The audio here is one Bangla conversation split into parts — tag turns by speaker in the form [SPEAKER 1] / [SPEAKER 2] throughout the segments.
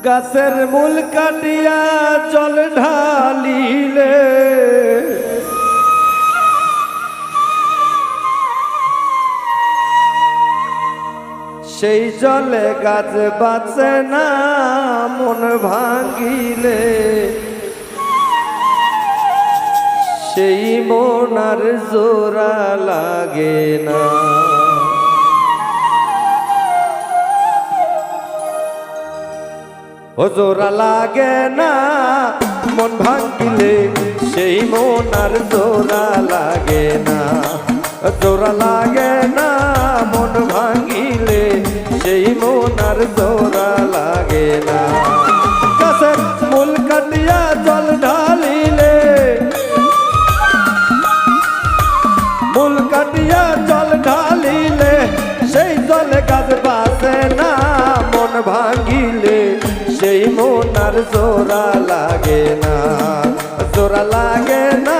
[SPEAKER 1] গাছের মূল কাটিয়া জল ঢালিলে সেই জলে গাছ বাঁচে না, মন ভাঙিলে সেই মন আর জোড়া লাগে না। ও জোড়া লাগে না মন ভাঙিলে সেই মন আর জোড়া লাগে না। জোড়া লাগে না মন ভাঙিলে সেই মন আর জোড়া লাগে না। গাছের মূল কাটিয়া জল ঢালিলে, মূল কাটিয়া জল ঢালিলে সেই জলে গাছ বাঁচে না, মন ভাঙিলে সেই মন আর জোড়া লাগে না। জোড়া লাগে না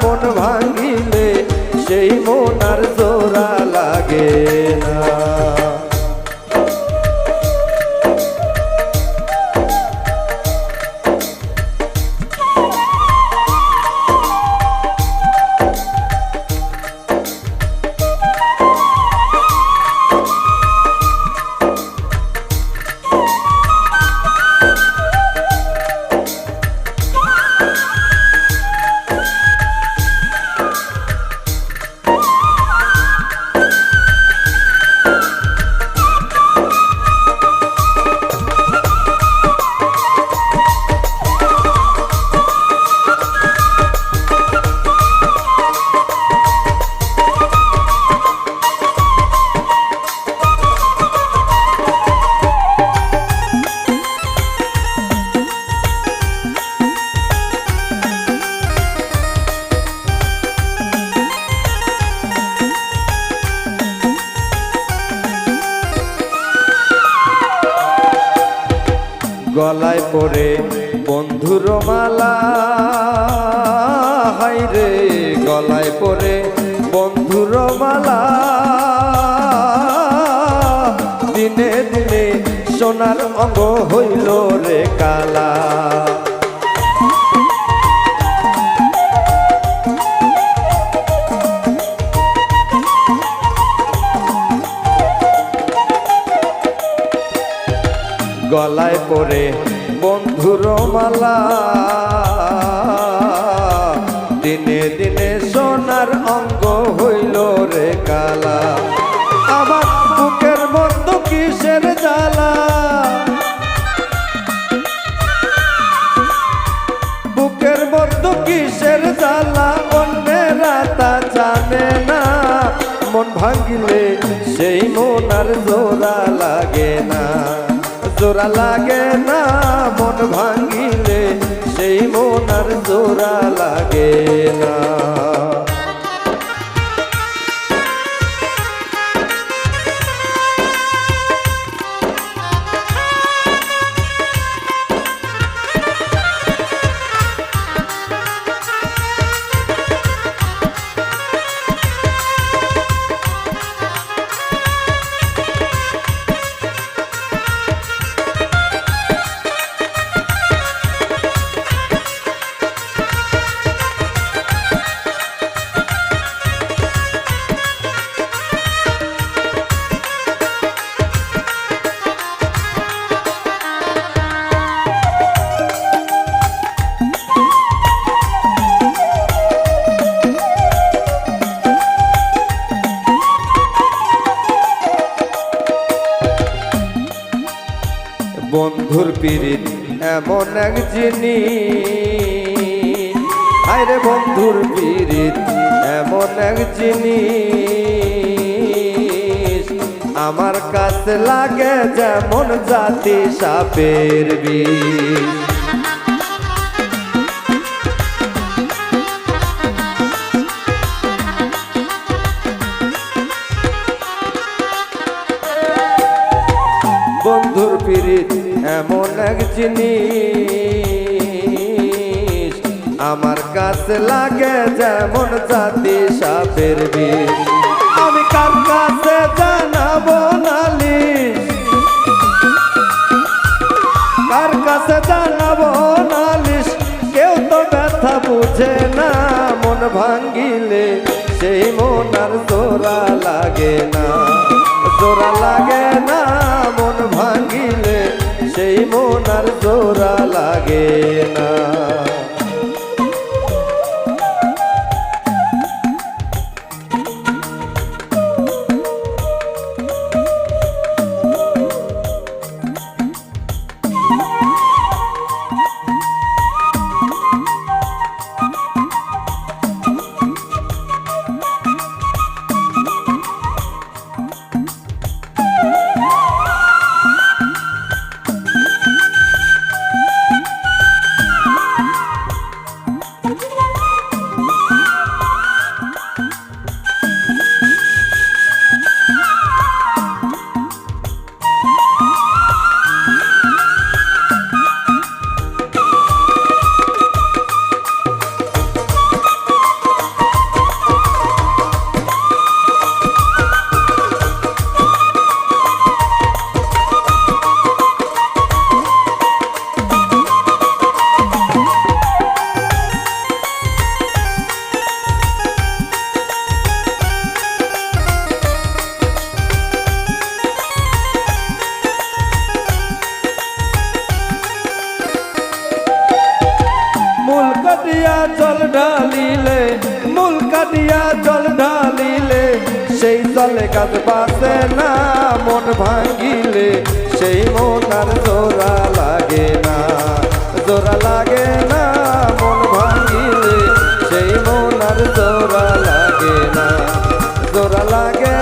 [SPEAKER 1] মন ভাঙিলে সেই মন আর জোড়া লাগে না। গলায় পরে বন্ধুর মালা, হাইরে গলায় পরে বন্ধুর মালা, দিনে দিনে সোনার অঙ্গ হইল রে কালা। গলায় পরে বন্ধুর মালা, দিনে দিনে সোনার অঙ্গ হইল রে কালা। আমার বুকের মতো কিসের জ্বালা, বুকের মতো কিসের জ্বালা, অন্যেরা তা জানে না। মন ভাঙিলে সেই মন আর জোড়া লাগে না। জোড়া লাগে না মন ভাঙিলে সেই মন আর জোড়া লাগে না। বন্ধুর পীড়িত এমন এক জিনিস, আরে বন্ধুর পীড়িত এমন এক জিনিস, আমার কাছে লাগে যেমন জাতি সাপের বিষ। বন্ধুর পীড়িত এমন এক জিনিস, আমার কাছে লাগে যেমন জাতি সাপের বিষ। আমি কার কাছে জানাবো নালিশ, কার কাছে জানাবো নালিশ কেউ তো ব্যথা বুঝে না মন ভাঙ্গিলে সেই মন আর জোড়া লাগে না জোড়া লাগে না মন ভাঙ্গিলে সেই মন আর জোড়া লাগে না জল ঢালিলে মূল কাটিয়া জল ঢালিলে সেই জলে কাজ বাসে না মন ভাঙ্গিলে সেই মন আর জোড়া লাগে না জোড়া লাগে না মন ভাঙ্গিলে সেই মন আর জোড়া লাগে না জোড়া লাগে